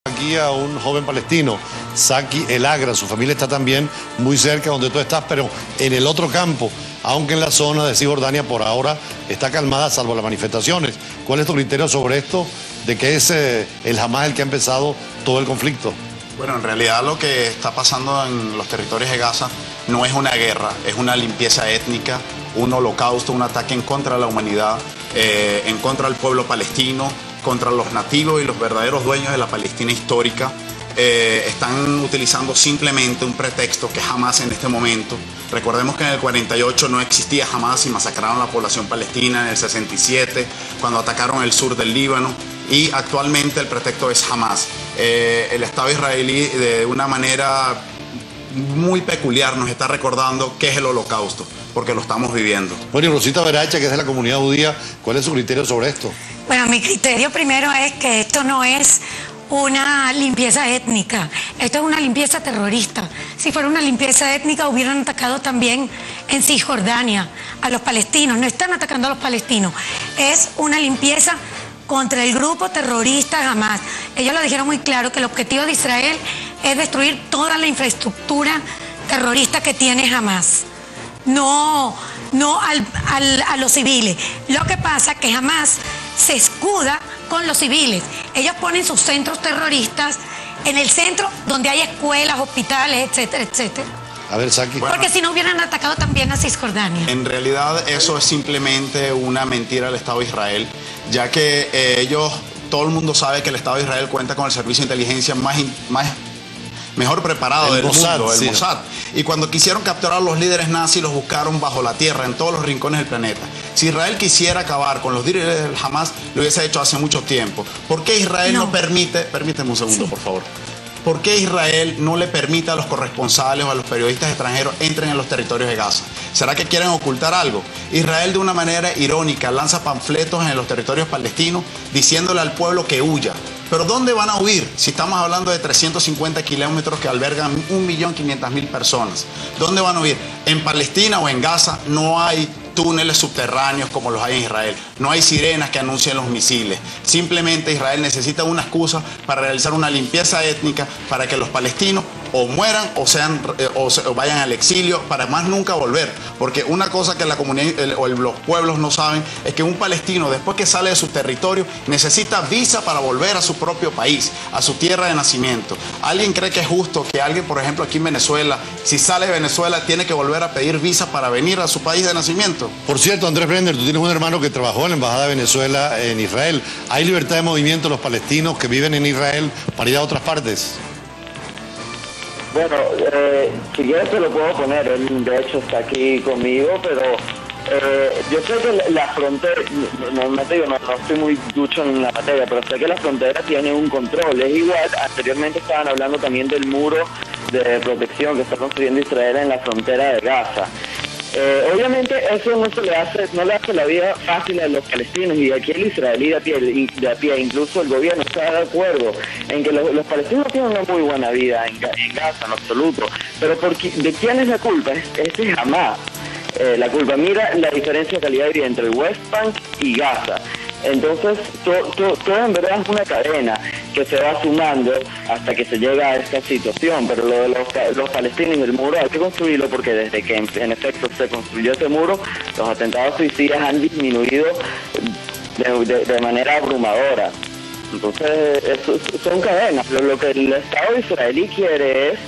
Aquí a un joven palestino, Zaki El Agra, su familia está también muy cerca donde tú estás, pero en el otro campo, aunque en la zona de Cisjordania por ahora está calmada salvo las manifestaciones. ¿Cuál es tu criterio sobre esto, de que es el Hamas el que ha empezado todo el conflicto? Bueno, en realidad lo que está pasando en los territorios de Gaza no es una guerra, es una limpieza étnica, un holocausto, un ataque en contra de la humanidad, en contra del pueblo palestino, contra los nativos y los verdaderos dueños de la Palestina histórica. Están utilizando simplemente un pretexto que Hamas en este momento. Recordemos que en el 48 no existía Hamas y masacraron a la población palestina, en el 67 cuando atacaron el sur del Líbano, y actualmente el pretexto es Hamas. El Estado israelí de una manera muy peculiar nos está recordando qué es el holocausto, porque lo estamos viviendo. Bueno, y Rosita Veracha, que es de la comunidad judía, ¿cuál es su criterio sobre esto? Bueno, mi criterio primero es que esto no es una limpieza étnica, esto es una limpieza terrorista. Si fuera una limpieza étnica hubieran atacado también en Cisjordania a los palestinos, no están atacando a los palestinos, es una limpieza contra el grupo terrorista Hamas. Ellos lo dijeron muy claro, que el objetivo de Israel es destruir toda la infraestructura terrorista que tiene Hamas, no a los civiles. Lo que pasa es que Hamas se escuda con los civiles. Ellos ponen sus centros terroristas en el centro donde hay escuelas, hospitales, etcétera, etcétera. A ver, Zaki. Porque si no hubieran atacado también a Cisjordania. En realidad eso es simplemente una mentira del Estado de Israel, ya que todo el mundo sabe que el Estado de Israel cuenta con el servicio de inteligencia mejor preparado del mundo, el Mossad. Y cuando quisieron capturar a los líderes nazis, los buscaron bajo la tierra, en todos los rincones del planeta. Si Israel quisiera acabar con los líderes del Hamas, lo hubiese hecho hace mucho tiempo. ¿Por qué Israel no permite, permíteme un segundo, por favor? ¿Por qué Israel no le permite a los corresponsales o a los periodistas extranjeros entren en los territorios de Gaza? ¿Será que quieren ocultar algo? Israel, de una manera irónica, lanza panfletos en los territorios palestinos diciéndole al pueblo que huya. ¿Pero dónde van a huir si estamos hablando de 350 kilómetros que albergan 1.500.000 personas? ¿Dónde van a huir? En Palestina o en Gaza no hay túneles subterráneos como los hay en Israel. No hay sirenas que anuncien los misiles. Simplemente Israel necesita una excusa para realizar una limpieza étnica para que los palestinos o mueran o vayan al exilio para más nunca volver. Porque una cosa que la comunidad o los pueblos no saben es que un palestino, después que sale de su territorio, necesita visa para volver a su propio país, a su tierra de nacimiento. ¿Alguien cree que es justo que alguien, por ejemplo, aquí en Venezuela, si sale de Venezuela, tiene que volver a pedir visa para venir a su país de nacimiento? Por cierto, Andrés Brenner, tú tienes un hermano que trabajó en la Embajada de Venezuela en Israel. ¿Hay libertad de movimiento de los palestinos que viven en Israel para ir a otras partes? Bueno, si quieres te lo puedo poner, él de hecho está aquí conmigo, pero yo sé que la frontera, no estoy muy ducho en la materia, pero sé que la frontera tiene un control. Es igual, anteriormente estaban hablando también del muro de protección que está construyendo Israel en la frontera de Gaza. Obviamente eso no le hace la vida fácil a los palestinos, y aquí el israelí de a pie, incluso el gobierno está de acuerdo en que los palestinos tienen una muy buena vida en Gaza, en absoluto. Pero ¿de quién es la culpa? Es de Hamas. La culpa. Mira la diferencia de calidad de vida entre el West Bank y Gaza. Entonces, todo en verdad es una cadena que se va sumando hasta que se llega a esta situación. Pero lo de los palestinos y el muro hay que construirlo, porque desde que en efecto se construyó ese muro, los atentados suicidas han disminuido de manera abrumadora. Entonces, son cadenas. Lo que el Estado israelí quiere es,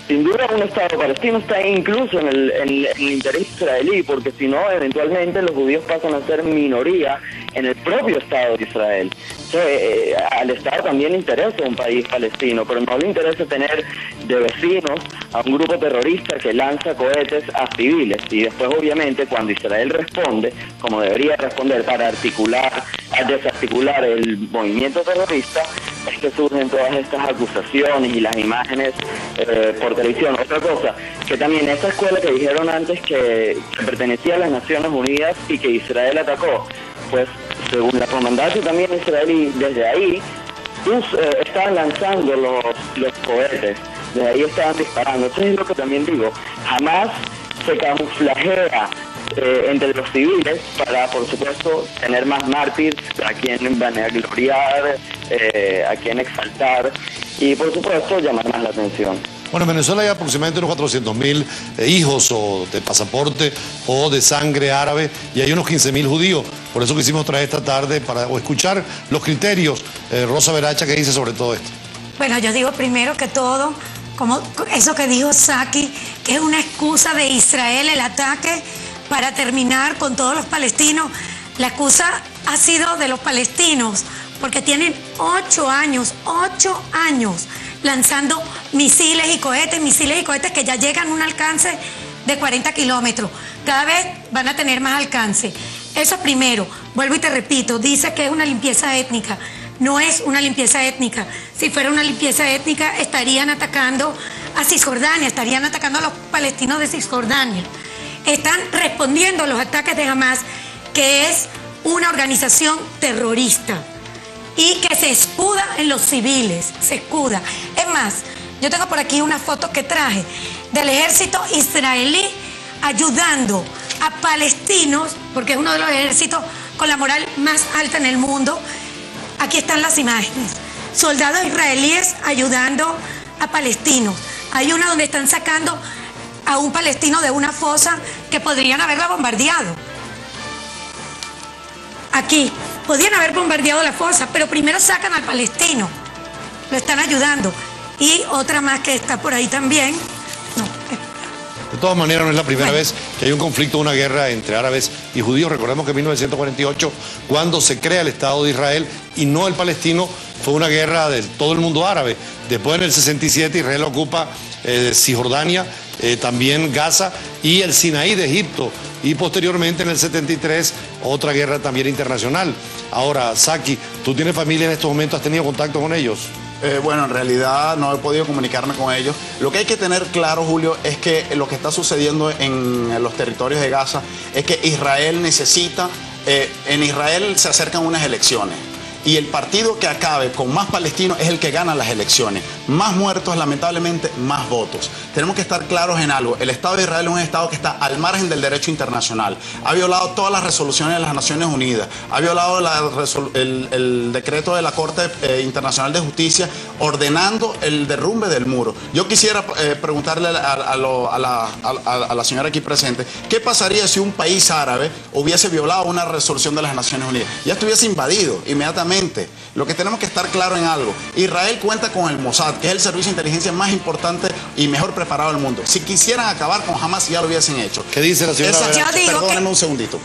sin duda, un Estado palestino. Está incluso en el interés israelí, porque si no, eventualmente los judíos pasan a ser minoría en el propio Estado de Israel. Entonces, al Estado también le interesa un país palestino, pero no le interesa tener de vecinos a un grupo terrorista que lanza cohetes a civiles. Y después, obviamente, cuando Israel responde, como debería responder para desarticular el movimiento terrorista, es que surgen todas estas acusaciones y las imágenes por televisión. Otra cosa, que también esa escuela que dijeron antes que pertenecía a las Naciones Unidas y que Israel atacó, pues según la comandancia también israelí, desde ahí estaban lanzando los cohetes, desde ahí estaban disparando. Eso es lo que también digo, Hamas se camuflajea entre los civiles para, por supuesto, tener más mártires a quien vanagloriar, a quien exaltar y, por supuesto, llamar más la atención. Bueno, en Venezuela hay aproximadamente unos 400.000 hijos o de pasaporte o de sangre árabe y hay unos 15.000 judíos. Por eso quisimos traer esta tarde para escuchar los criterios. Rosa Veracha, ¿qué dice sobre todo esto? Bueno, yo digo primero que todo, como eso que dijo Saki, que es una excusa de Israel el ataque para terminar con todos los palestinos. La excusa ha sido de los palestinos, porque tienen 8 años lanzando misiles y cohetes que ya llegan a un alcance de 40 kilómetros. Cada vez van a tener más alcance. Eso primero. Vuelvo y te repito, dice que es una limpieza étnica. No es una limpieza étnica. Si fuera una limpieza étnica, estarían atacando a Cisjordania, estarían atacando a los palestinos de Cisjordania. Están respondiendo a los ataques de Hamas, que es una organización terrorista y que se escuda en los civiles, se escuda. Es más, yo tengo por aquí una foto que traje del ejército israelí ayudando a palestinos, porque es uno de los ejércitos con la moral más alta en el mundo. Aquí están las imágenes. Soldados israelíes ayudando a palestinos. Hay una donde están sacando a un palestino de una fosa que podrían haberla bombardeado. Aquí, podrían haber bombardeado la fosa, pero primero sacan al palestino. Lo están ayudando. Y otra más que está por ahí también. No. De todas maneras, no es la primera vez que hay un conflicto, una guerra entre árabes y judíos. Recordemos que en 1948, cuando se crea el Estado de Israel y no el palestino, fue una guerra de todo el mundo árabe. Después, en el 67, Israel ocupa Cisjordania, también Gaza y el Sinaí de Egipto. Y posteriormente, en el 73, otra guerra también internacional. Ahora, Saki, ¿tú tienes familia en estos momentos? ¿Has tenido contacto con ellos? Bueno, en realidad no he podido comunicarme con ellos. Lo que hay que tener claro, Julio, es que lo que está sucediendo en los territorios de Gaza es que Israel necesita, en Israel se acercan unas elecciones. Y el partido que acabe con más palestinos es el que gana las elecciones. Más muertos, lamentablemente, más votos. Tenemos que estar claros en algo. El Estado de Israel es un Estado que está al margen del derecho internacional. Ha violado todas las resoluciones de las Naciones Unidas. Ha violado el decreto de la Corte Internacional de Justicia ordenando el derrumbe del muro. Yo quisiera preguntarle a la señora aquí presente, ¿qué pasaría si un país árabe hubiese violado una resolución de las Naciones Unidas? Ya estuviese invadido inmediatamente. Lo que tenemos que estar claro en algo, Israel cuenta con el Mossad, que es el servicio de inteligencia más importante y mejor preparado del mundo. Si quisieran acabar con Hamas, ya lo hubiesen hecho. ¿Qué dice la señora? Perdónenme un segundito.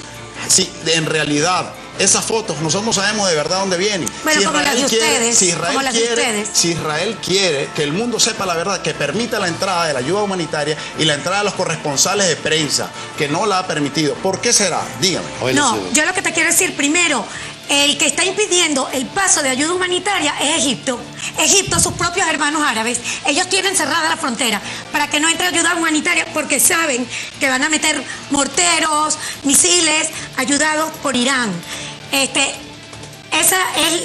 Si en realidad esas fotos nosotros no sabemos de verdad dónde vienen. Bueno, como las de ustedes. Si Israel quiere que el mundo sepa la verdad, que permita la entrada de la ayuda humanitaria y la entrada de los corresponsales de prensa, que no la ha permitido, ¿por qué será? Dígame. No, yo lo que te quiero decir primero, el que está impidiendo el paso de ayuda humanitaria es Egipto. Egipto, sus propios hermanos árabes, ellos tienen cerrada la frontera para que no entre ayuda humanitaria porque saben que van a meter morteros, misiles, ayudados por Irán. Esa es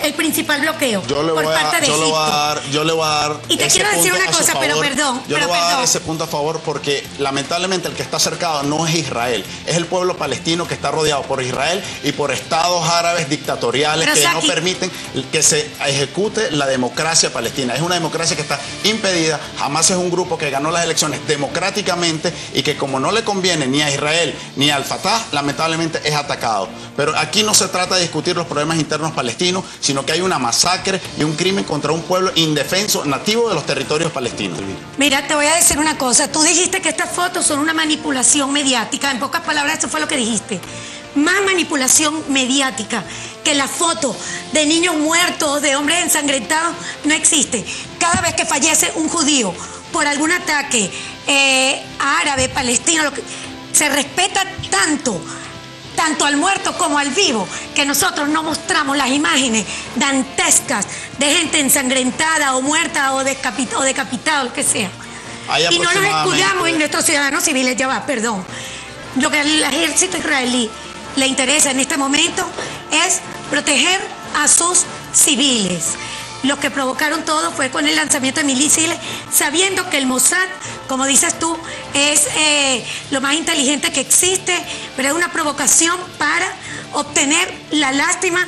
el principal bloqueo por parte de Egipto. Yo le voy a dar y te quiero decir una cosa, pero perdón. Yo le voy a dar ese punto a favor porque lamentablemente el que está cercado no es Israel, es el pueblo palestino que está rodeado por Israel y por estados árabes dictatoriales que no permiten que se ejecute la democracia palestina. Es una democracia que está impedida. Hamas es un grupo que ganó las elecciones democráticamente y que como no le conviene ni a Israel ni al Fatah, lamentablemente es atacado. Pero aquí no se trata de discutir los problemas internos palestinos, sino que hay una masacre y un crimen contra un pueblo indefenso nativo de los territorios palestinos. Mira, te voy a decir una cosa. Tú dijiste que estas fotos son una manipulación mediática. En pocas palabras, eso fue lo que dijiste. Más manipulación mediática que la foto de niños muertos, de hombres ensangrentados, no existe. Cada vez que fallece un judío por algún ataque árabe, palestino, se respeta tanto al muerto como al vivo, que nosotros no mostramos las imágenes dantescas de gente ensangrentada o muerta o decapitada o lo que sea. Y no nos escudamos en nuestros ciudadanos civiles. Ya va, perdón. Lo que al ejército israelí le interesa en este momento es proteger a sus civiles. Los que provocaron todo fue con el lanzamiento de misiles, sabiendo que el Mossad, como dices tú, es lo más inteligente que existe, pero es una provocación para obtener la lástima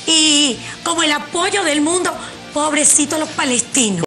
y como el apoyo del mundo. Pobrecitos los palestinos.